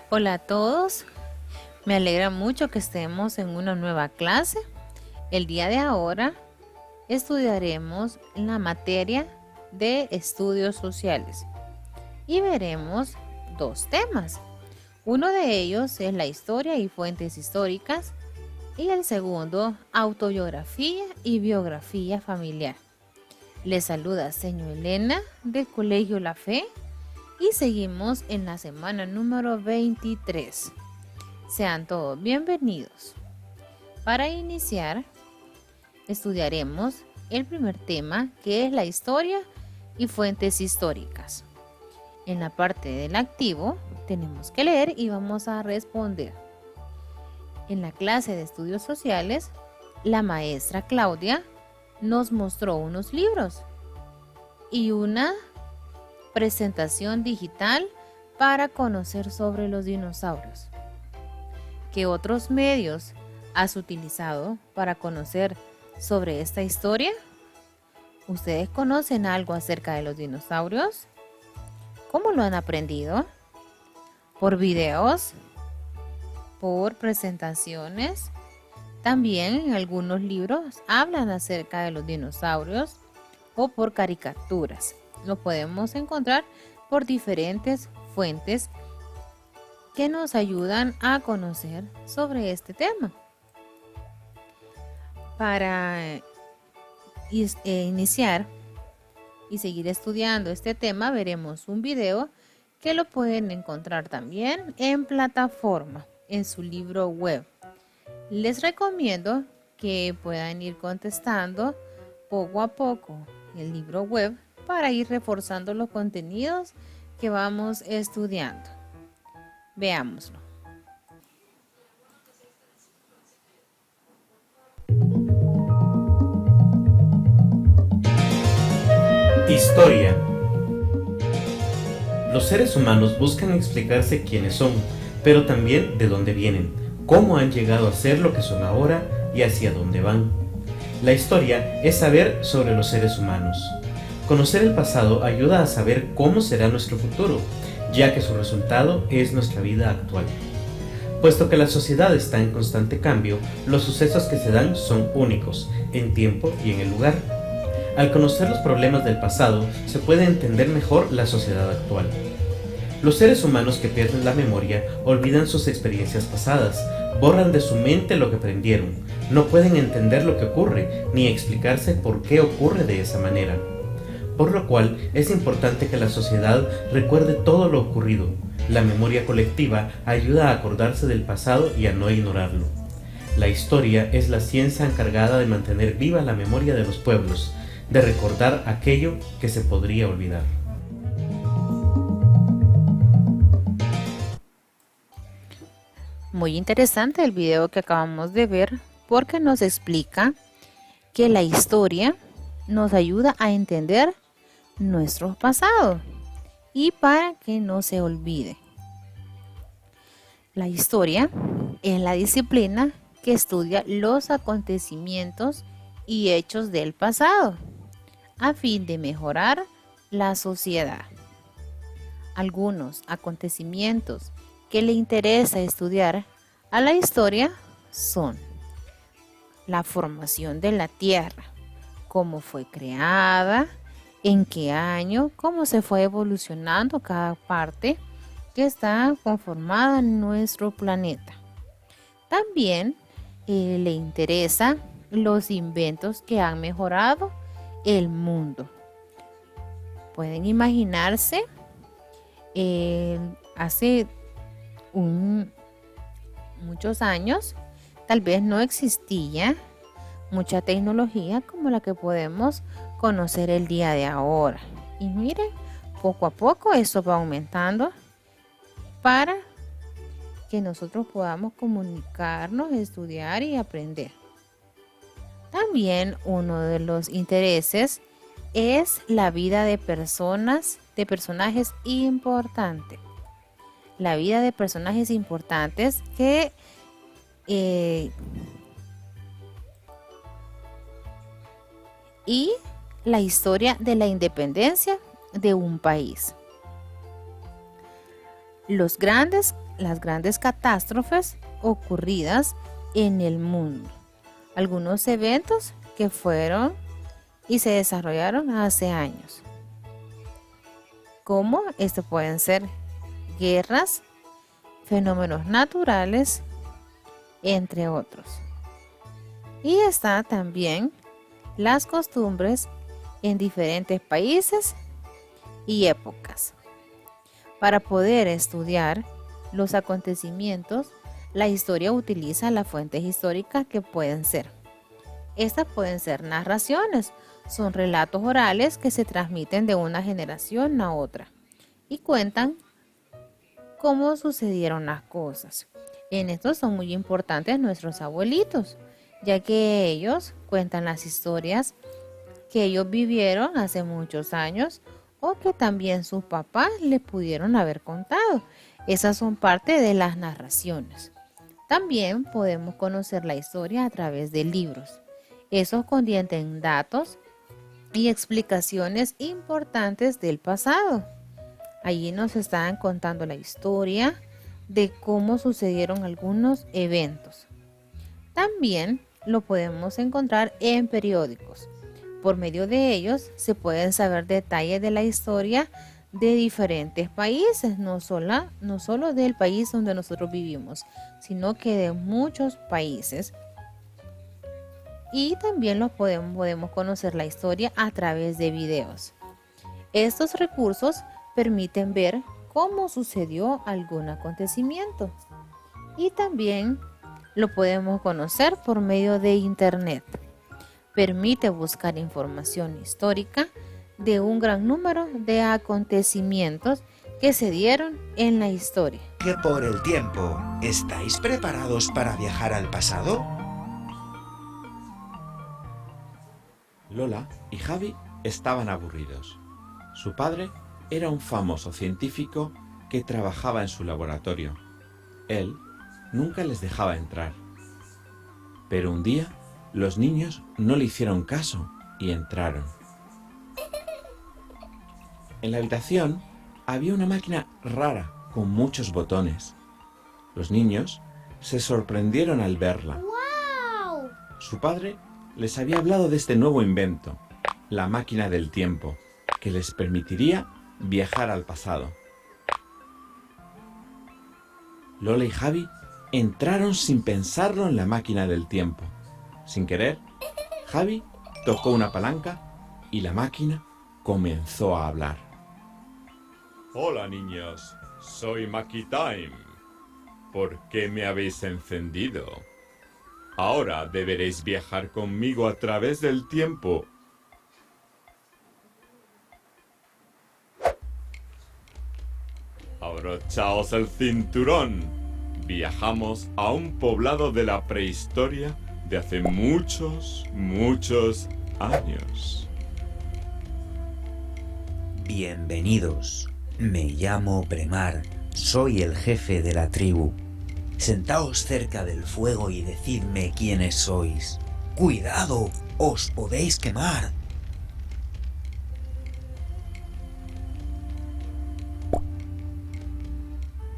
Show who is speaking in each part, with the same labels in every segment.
Speaker 1: Hola a todos, me alegra mucho que estemos en una nueva clase. El día de ahora estudiaremos la materia de estudios sociales y veremos dos temas. Uno de ellos es la historia y fuentes históricas y el segundo, autobiografía y biografía familiar. Les saluda señor Elena del Colegio La Fe y seguimos en la semana número 23. Sean todos bienvenidos. Para iniciar, estudiaremos el primer tema, que es la historia y fuentes históricas. En la parte del activo, tenemos que leer y vamos a responder. En la clase de estudios sociales, la maestra Claudia nos mostró unos libros y una presentación digital para conocer sobre los dinosaurios. ¿Qué otros medios has utilizado para conocer sobre esta historia? ¿Ustedes conocen algo acerca de los dinosaurios? ¿Cómo lo han aprendido? ¿Por videos? ¿Por presentaciones? También en algunos libros hablan acerca de los dinosaurios o por caricaturas. Lo podemos encontrar por diferentes fuentes que nos ayudan a conocer sobre este tema. Para iniciar y seguir estudiando este tema, veremos un video que lo pueden encontrar también en plataforma, en su libro web. Les recomiendo que puedan ir contestando poco a poco el libro web para ir reforzando los contenidos que vamos estudiando. Veámoslo.
Speaker 2: Historia. Los seres humanos buscan explicarse quiénes son, pero también de dónde vienen, cómo han llegado a ser lo que son ahora y hacia dónde van. La historia es saber sobre los seres humanos. Conocer el pasado ayuda a saber cómo será nuestro futuro, ya que su resultado es nuestra vida actual. Puesto que la sociedad está en constante cambio, los sucesos que se dan son únicos, en tiempo y en el lugar. Al conocer los problemas del pasado, se puede entender mejor la sociedad actual. Los seres humanos que pierden la memoria olvidan sus experiencias pasadas, borran de su mente lo que aprendieron, no pueden entender lo que ocurre, ni explicarse por qué ocurre de esa manera. Por lo cual es importante que la sociedad recuerde todo lo ocurrido. La memoria colectiva ayuda a acordarse del pasado y a no ignorarlo. La historia es la ciencia encargada de mantener viva la memoria de los pueblos, de recordar aquello que se podría olvidar.
Speaker 1: Muy interesante el video que acabamos de ver porque nos explica que la historia nos ayuda a entender nuestro pasado y para que no se olvide. La historia es la disciplina que estudia los acontecimientos y hechos del pasado a fin de mejorar la sociedad. Algunos acontecimientos que le interesa estudiar a la historia son la formación de la Tierra, cómo fue creada, en qué año, cómo se fue evolucionando cada parte que está conformada en nuestro planeta. También le interesa los inventos que han mejorado el mundo. Pueden imaginarse hace muchos años tal vez no existía mucha tecnología como la que podemos conocer el día de ahora. Y miren, poco a poco eso va aumentando para que nosotros podamos comunicarnos, estudiar y aprender. También uno de los intereses es la vida de personajes importantes. La vida de personajes importantes que y la historia de la independencia de un país. las grandes catástrofes ocurridas en el mundo. Algunos eventos que fueron y se desarrollaron hace años. Como pueden ser guerras, fenómenos naturales, entre otros. Y está también las costumbres en diferentes países y épocas. Para poder estudiar los acontecimientos, la historia utiliza las fuentes históricas que pueden ser. Estas pueden ser narraciones, son relatos orales que se transmiten de una generación a otra y cuentan cómo sucedieron las cosas. En esto son muy importantes nuestros abuelitos, ya que ellos cuentan las historias que ellos vivieron hace muchos años o que también sus papás le pudieron haber contado. Esas son parte de las narraciones. También podemos conocer la historia a través de libros. Esos contienen datos y explicaciones importantes del pasado. Allí nos están contando la historia de cómo sucedieron algunos eventos. También lo podemos encontrar en periódicos. Por medio de ellos se pueden saber detalles de la historia de diferentes países, no solo del país donde nosotros vivimos, sino que de muchos países. Y también podemos conocer la historia a través de videos. Estos recursos permiten ver cómo sucedió algún acontecimiento. Y también lo podemos conocer por medio de Internet. Permite buscar información histórica de un gran número de acontecimientos que se dieron en la historia.
Speaker 3: Que por el tiempo, ¿estáis preparados para viajar al pasado?
Speaker 4: Lola y Javi estaban aburridos. Su padre era un famoso científico que trabajaba en su laboratorio. Él nunca les dejaba entrar. Pero un día, los niños no le hicieron caso y entraron. En la habitación había una máquina rara con muchos botones. Los niños se sorprendieron al verla.
Speaker 5: ¡Wow!
Speaker 4: Su padre les había hablado de este nuevo invento, la máquina del tiempo, que les permitiría viajar al pasado. Lola y Javi entraron sin pensarlo en la máquina del tiempo. Sin querer, Javi tocó una palanca y la máquina comenzó a hablar.
Speaker 6: Hola niños, soy Maki Time. ¿Por qué me habéis encendido? Ahora deberéis viajar conmigo a través del tiempo. Abrochaos el cinturón. Viajamos a un poblado de la prehistoria de hace muchos, muchos años.
Speaker 3: Bienvenidos. Me llamo Premar. Soy el jefe de la tribu. Sentaos cerca del fuego y decidme quiénes sois. ¡Cuidado! ¡Os podéis quemar!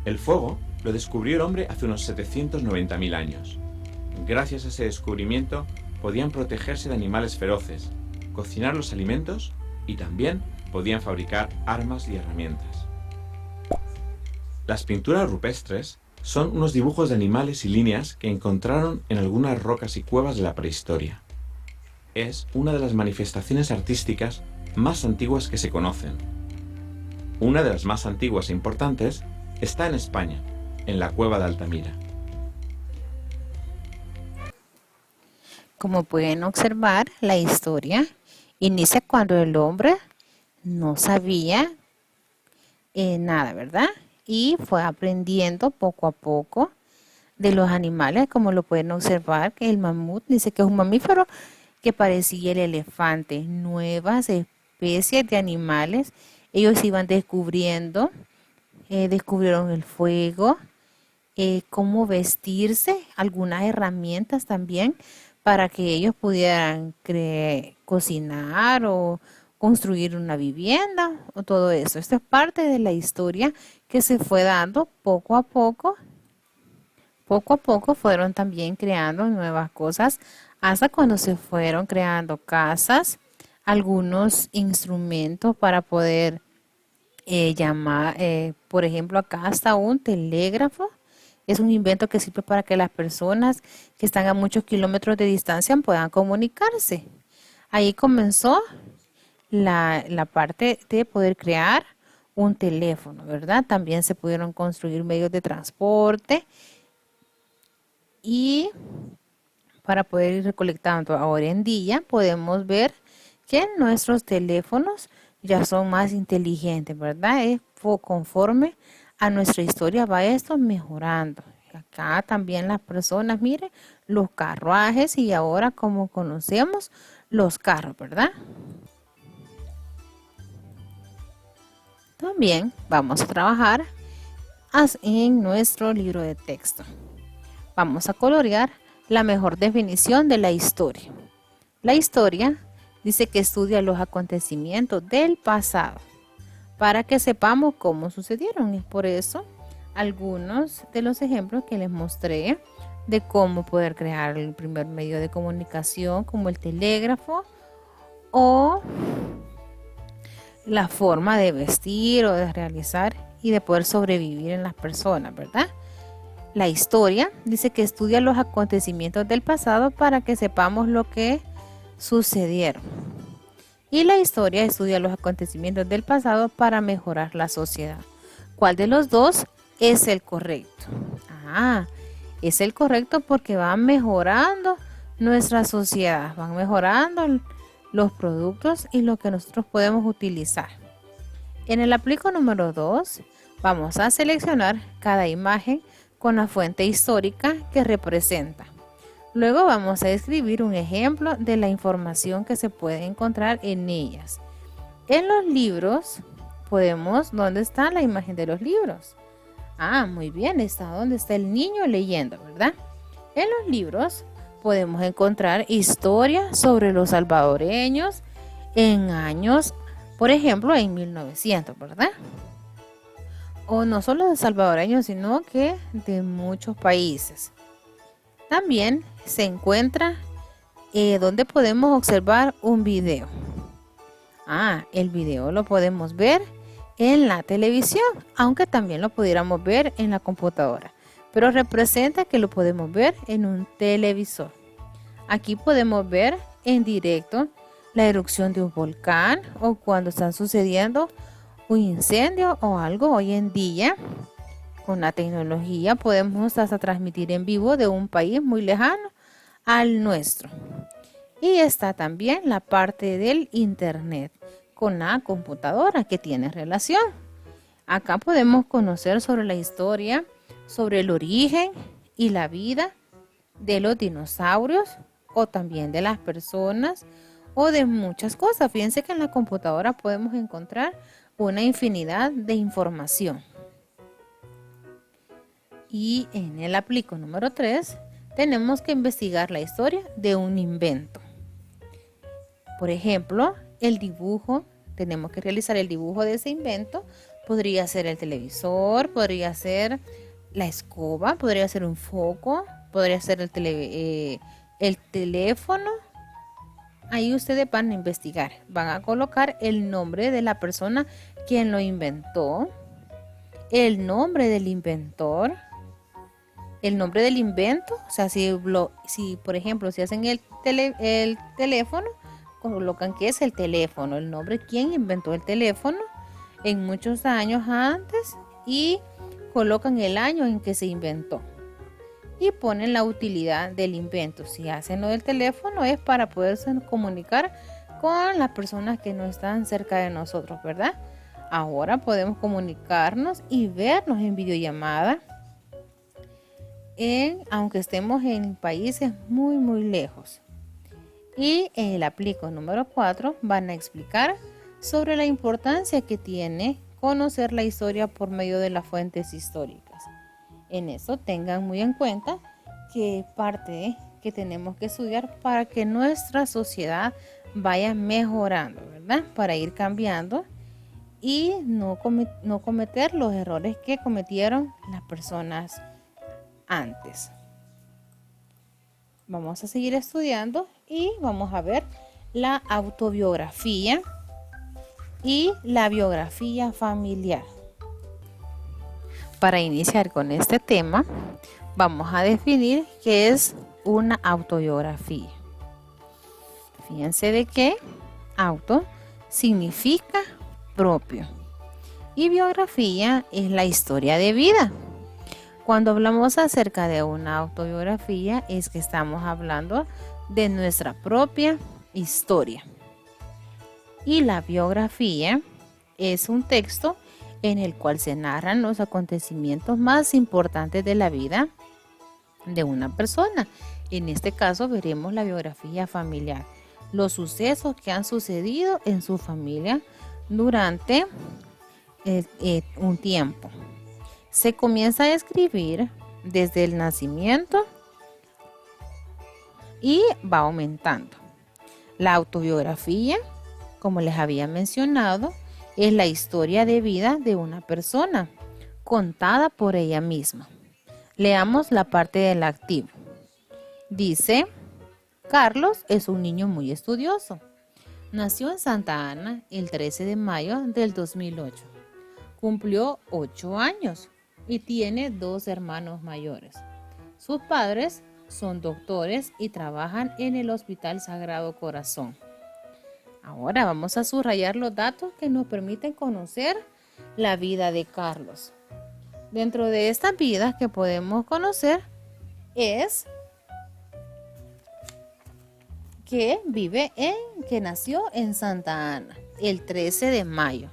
Speaker 4: El fuego lo descubrió el hombre hace unos 790.000 años. Gracias a ese descubrimiento podían protegerse de animales feroces, cocinar los alimentos y también podían fabricar armas y herramientas. Las pinturas rupestres son unos dibujos de animales y líneas que encontraron en algunas rocas y cuevas de la prehistoria. Es una de las manifestaciones artísticas más antiguas que se conocen. Una de las más antiguas e importantes está en España, en la cueva de Altamira.
Speaker 1: Como pueden observar, la historia inicia cuando el hombre no sabía nada, ¿verdad? Y fue aprendiendo poco a poco de los animales, como lo pueden observar, que el mamut dice que es un mamífero que parecía el elefante. Nuevas especies de animales, ellos iban descubriendo, descubrieron el fuego, cómo vestirse, algunas herramientas también para que ellos pudieran cocinar o construir una vivienda o todo eso. Esto es parte de la historia que se fue dando poco a poco. Poco a poco fueron también creando nuevas cosas hasta cuando se fueron creando casas, algunos instrumentos para poder llamar, por ejemplo, acá está un telégrafo. Es un invento que sirve para que las personas que están a muchos kilómetros de distancia puedan comunicarse. Ahí comenzó la parte de poder crear un teléfono, ¿verdad? También se pudieron construir medios de transporte y para poder ir recolectando. Ahora en día podemos ver que nuestros teléfonos ya son más inteligentes, ¿verdad? Conforme a nuestra historia va esto mejorando. Acá también las personas, miren, los carruajes y ahora como conocemos los carros, ¿verdad? También vamos a trabajar en nuestro libro de texto. Vamos a colorear la mejor definición de la historia. La historia dice que estudia los acontecimientos del pasado para que sepamos cómo sucedieron. Y por eso algunos de los ejemplos que les mostré de cómo poder crear el primer medio de comunicación como el telégrafo o la forma de vestir o de realizar y de poder sobrevivir en las personas, ¿verdad? La historia dice que estudia los acontecimientos del pasado para que sepamos lo que sucedieron. Y la historia estudia los acontecimientos del pasado para mejorar la sociedad. ¿Cuál de los dos es el correcto? Es el correcto porque van mejorando nuestra sociedad, van mejorando los productos y lo que nosotros podemos utilizar. En el aplico número 2 vamos a seleccionar cada imagen con la fuente histórica que representa. Luego vamos a escribir un ejemplo de la información que se puede encontrar en ellas. En los libros ¿dónde está la imagen de los libros? Muy bien, está donde está el niño leyendo, ¿verdad? En los libros podemos encontrar historias sobre los salvadoreños en años, por ejemplo, en 1900, ¿verdad? O no solo de salvadoreños, sino que de muchos países. También se encuentra donde podemos observar un video. El video lo podemos ver en la televisión, aunque también lo pudiéramos ver en la computadora, pero representa que lo podemos ver en un televisor. Aquí podemos ver en directo la erupción de un volcán o cuando están sucediendo un incendio o algo. Hoy en día con la tecnología podemos hasta transmitir en vivo de un país muy lejano al nuestro. Y está también la parte del internet con la computadora que tiene relación. Acá podemos conocer sobre la historia, sobre el origen y la vida de los dinosaurios o también de las personas o de muchas cosas. Fíjense que en la computadora podemos encontrar una infinidad de información. Y en el aplico número 3 tenemos que investigar la historia de un invento. Por ejemplo, el dibujo, tenemos que realizar el dibujo de ese invento. Podría ser el televisor, podría ser la escoba, podría ser un foco, podría ser el teléfono. Ahí ustedes van a investigar, van a colocar el nombre de la persona quien lo inventó, el nombre del inventor, el nombre del invento. O sea, si por ejemplo, si hacen el teléfono, colocan que es el teléfono, el nombre, quién inventó el teléfono en muchos años antes y colocan el año en que se inventó y ponen la utilidad del invento. Si hacen lo del teléfono es para poderse comunicar con las personas que no están cerca de nosotros, ¿verdad? Ahora podemos comunicarnos y vernos en videollamada aunque estemos en países muy muy lejos. Y en el aplico número 4 van a explicar sobre la importancia que tiene conocer la historia por medio de las fuentes históricas. En eso tengan muy en cuenta que parte que tenemos que estudiar para que nuestra sociedad vaya mejorando, ¿verdad? Para ir cambiando y no cometer los errores que cometieron las personas antes. Vamos a seguir estudiando y vamos a ver la autobiografía y la biografía familiar. Para iniciar con este tema, vamos a definir qué es una autobiografía. Fíjense de que auto significa propio y biografía es la historia de vida. Cuando hablamos acerca de una autobiografía es que estamos hablando de nuestra propia historia. Y la biografía es un texto en el cual se narran los acontecimientos más importantes de la vida de una persona. En este caso veremos la biografía familiar, los sucesos que han sucedido en su familia durante un tiempo. Se comienza a escribir desde el nacimiento y va aumentando. La autobiografía, como les había mencionado, es la historia de vida de una persona, contada por ella misma. Leamos la parte del activo. Dice, Carlos es un niño muy estudioso. Nació en Santa Ana el 13 de mayo del 2008. Cumplió 8 años y tiene 2 hermanos mayores. Sus padres son doctores y trabajan en el Hospital Sagrado Corazón. Ahora vamos a subrayar los datos que nos permiten conocer la vida de Carlos. Dentro de estas vidas que podemos conocer es que que nació en Santa Ana el 13 de mayo.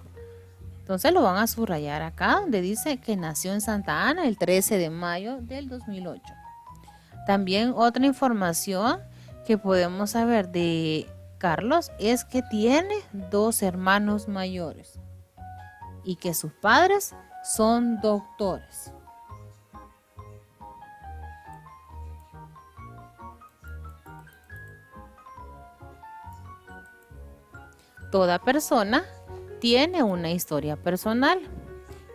Speaker 1: Entonces lo van a subrayar acá donde dice que nació en Santa Ana el 13 de mayo del 2008. También otra información que podemos saber de Carlos es que tiene 2 hermanos mayores y que sus padres son doctores. Toda persona tiene una historia personal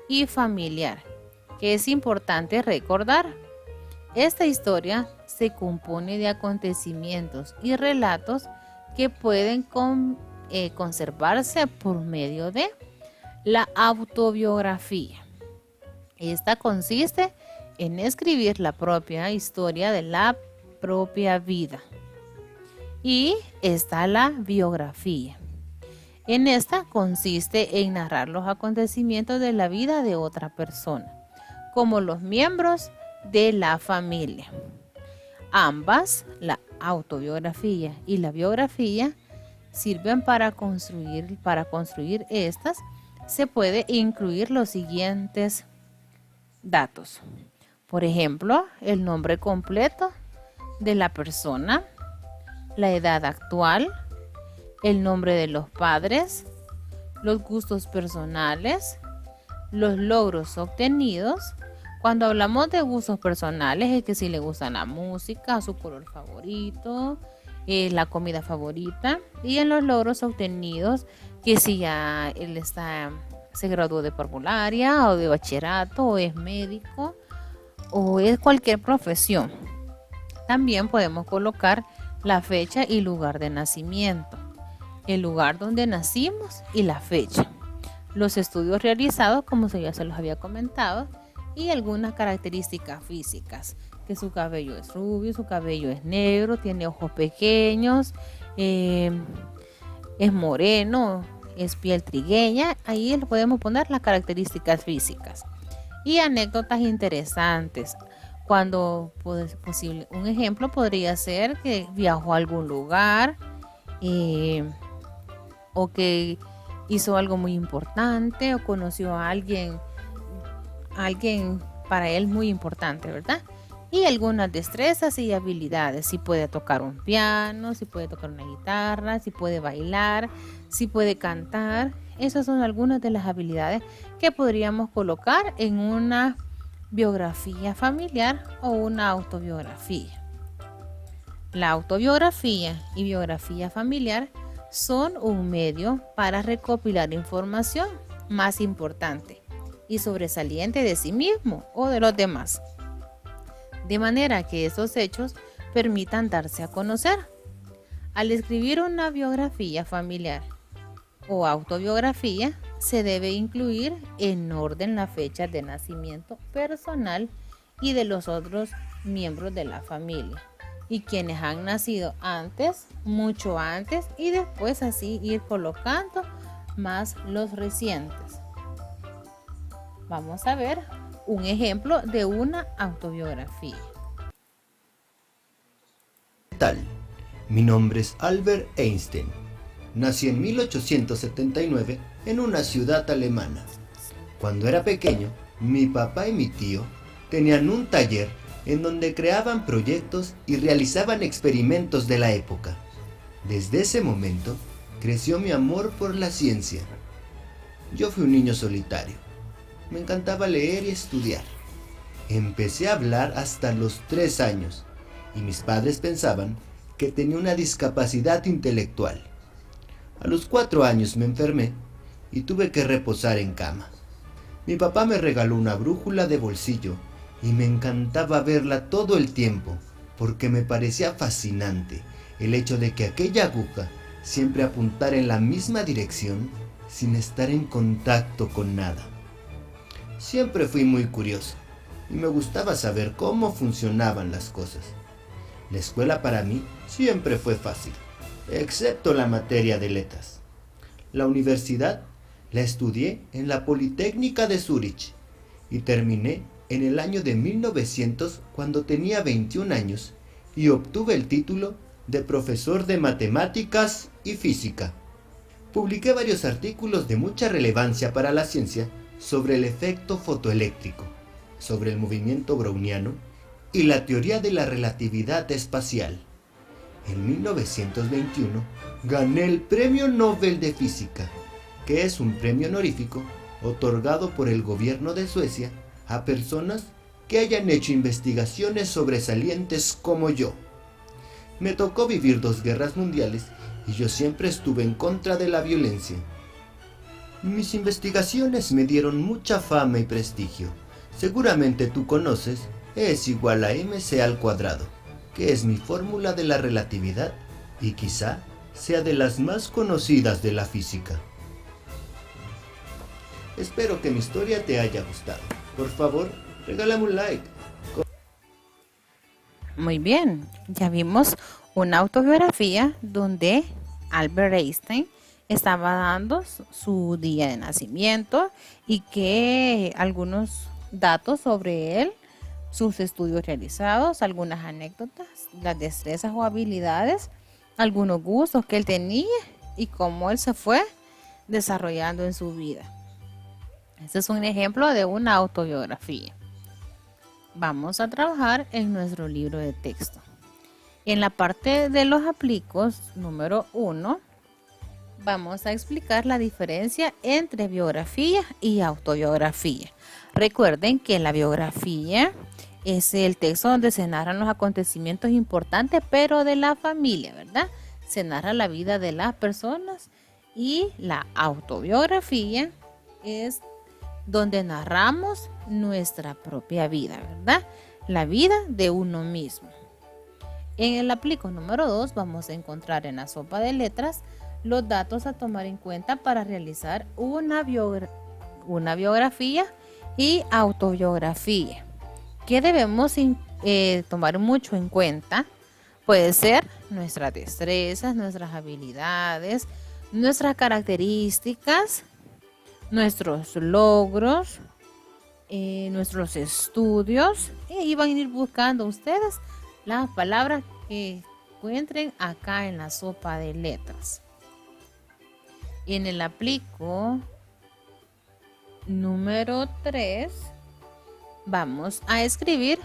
Speaker 1: y familiar que es importante recordar. Esta historia se compone de acontecimientos y relatos que pueden conservarse por medio de la autobiografía. Esta consiste en escribir la propia historia de la propia vida. Y está la biografía. En esta consiste en narrar los acontecimientos de la vida de otra persona, como los miembros de la familia. Ambas, la autobiografía y la biografía, sirven para construir estas. Se puede incluir los siguientes datos. Por ejemplo, el nombre completo de la persona, la edad actual, el nombre de los padres, los gustos personales, los logros obtenidos. Cuando hablamos de gustos personales es que si le gusta la música, su color favorito, la comida favorita. Y en los logros obtenidos, que si ya él se graduó de parvularia o de bachillerato o es médico o es cualquier profesión. También podemos colocar la fecha y lugar de nacimiento, el lugar donde nacimos y la fecha, los estudios realizados, como ya se los había comentado, y algunas características físicas, que su cabello es rubio, su cabello es negro, tiene ojos pequeños, es moreno, es piel trigueña. Ahí le podemos poner las características físicas y anécdotas interesantes. Cuando posible, un ejemplo podría ser que viajó a algún lugar o que hizo algo muy importante o conoció a alguien para él muy importante, ¿verdad? Y algunas destrezas y habilidades, si puede tocar un piano, si puede tocar una guitarra, si puede bailar, si puede cantar. Esas son algunas de las habilidades que podríamos colocar en una biografía familiar o una autobiografía. La autobiografía y biografía familiar son un medio para recopilar información más importante y sobresaliente de sí mismo o de los demás, de manera que esos hechos permitan darse a conocer. Al escribir una biografía familiar o autobiografía, se debe incluir en orden la fecha de nacimiento personal y de los otros miembros de la familia, y quienes han nacido antes, mucho antes, y después así ir colocando más los recientes. Vamos a ver un ejemplo de una autobiografía.
Speaker 5: ¿Qué tal? Mi nombre es Albert Einstein. Nací en 1879 en una ciudad alemana. Cuando era pequeño, mi papá y mi tío tenían un taller en donde creaban proyectos y realizaban experimentos de la época. Desde ese momento, creció mi amor por la ciencia. Yo fui un niño solitario. Me encantaba leer y estudiar. Empecé a hablar hasta los 3 años y mis padres pensaban que tenía una discapacidad intelectual. A los 4 años me enfermé y tuve que reposar en cama. Mi papá me regaló una brújula de bolsillo y me encantaba verla todo el tiempo porque me parecía fascinante el hecho de que aquella aguja siempre apuntara en la misma dirección sin estar en contacto con nada. Siempre fui muy curioso y me gustaba saber cómo funcionaban las cosas. La escuela para mí siempre fue fácil, excepto la materia de letras. La universidad la estudié en la Politécnica de Zúrich y terminé en el año de 1900 cuando tenía 21 años y obtuve el título de profesor de matemáticas y física. Publiqué varios artículos de mucha relevancia para la ciencia sobre el efecto fotoeléctrico, sobre el movimiento browniano y la teoría de la relatividad espacial. En 1921 gané el Premio Nobel de Física, que es un premio honorífico otorgado por el gobierno de Suecia a personas que hayan hecho investigaciones sobresalientes como yo. Me tocó vivir 2 guerras mundiales y yo siempre estuve en contra de la violencia. Mis investigaciones me dieron mucha fama y prestigio. Seguramente tú conoces E es igual a mc al cuadrado, que es mi fórmula de la relatividad y quizá sea de las más conocidas de la física. Espero que mi historia te haya gustado. Por favor, regálame un like.
Speaker 1: Muy bien, ya vimos una autobiografía donde Albert Einstein estaba dando su día de nacimiento y que algunos datos sobre él, sus estudios realizados, algunas anécdotas, las destrezas o habilidades, algunos gustos que él tenía y cómo él se fue desarrollando en su vida. Este es un ejemplo de una autobiografía. Vamos a trabajar en nuestro libro de texto. En la parte de los aplicos número 1, vamos a explicar la diferencia entre biografía y autobiografía. Recuerden que la biografía es el texto donde se narran los acontecimientos importantes, pero de la familia, ¿verdad? Se narra la vida de las personas, y la autobiografía es donde narramos nuestra propia vida, ¿verdad? La vida de uno mismo. En el aplico número 2 vamos a encontrar en la sopa de letras los datos a tomar en cuenta para realizar una biografía y autobiografía. ¿Qué debemos tomar mucho en cuenta? Puede ser nuestras destrezas, nuestras habilidades, nuestras características, nuestros logros, nuestros estudios, y van a ir buscando ustedes las palabras que encuentren acá en la sopa de letras. En el aplico número 3 vamos a escribir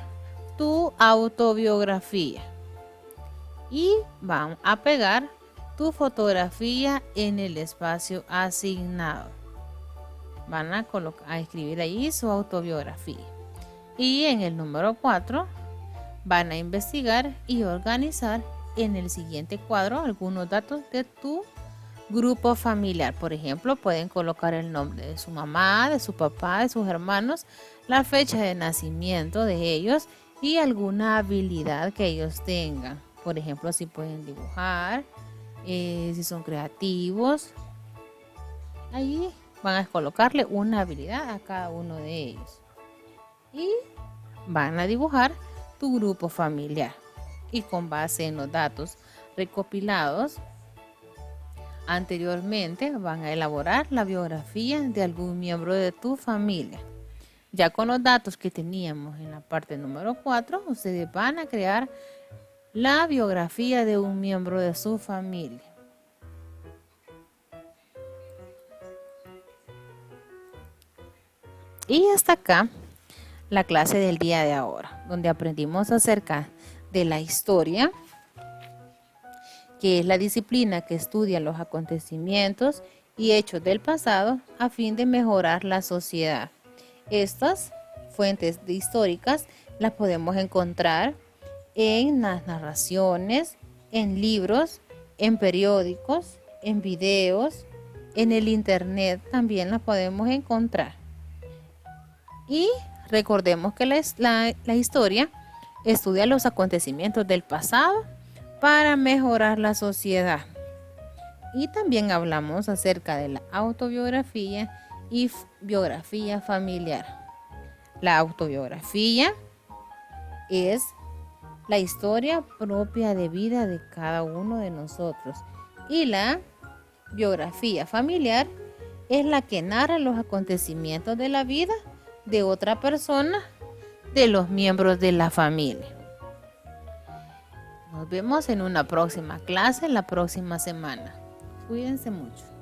Speaker 1: tu autobiografía y vamos a pegar tu fotografía en el espacio asignado. Van a escribir ahí su autobiografía. Y en el número 4 van a investigar y organizar en el siguiente cuadro algunos datos de tu grupo familiar. Por ejemplo, pueden colocar el nombre de su mamá, de su papá, de sus hermanos, la fecha de nacimiento de ellos y alguna habilidad que ellos tengan. Por ejemplo, si pueden dibujar, si son creativos. Ahí van a colocarle una habilidad a cada uno de ellos. Y van a dibujar tu grupo familiar. Y con base en los datos recopilados anteriormente, van a elaborar la biografía de algún miembro de tu familia. Ya con los datos que teníamos en la parte número 4, ustedes van a crear la biografía de un miembro de su familia. Y hasta acá la clase del día de ahora, donde aprendimos acerca de la historia, que es la disciplina que estudia los acontecimientos y hechos del pasado a fin de mejorar la sociedad. Estas fuentes históricas las podemos encontrar en las narraciones, en libros, en periódicos, en videos, en el internet también las podemos encontrar. Y recordemos que la historia estudia los acontecimientos del pasado para mejorar la sociedad. Y también hablamos acerca de la autobiografía y biografía familiar. La autobiografía es la historia propia de vida de cada uno de nosotros. Y la biografía familiar es la que narra los acontecimientos de la vida de otra persona, de los miembros de la familia. Nos vemos en una próxima clase la próxima semana. Cuídense mucho.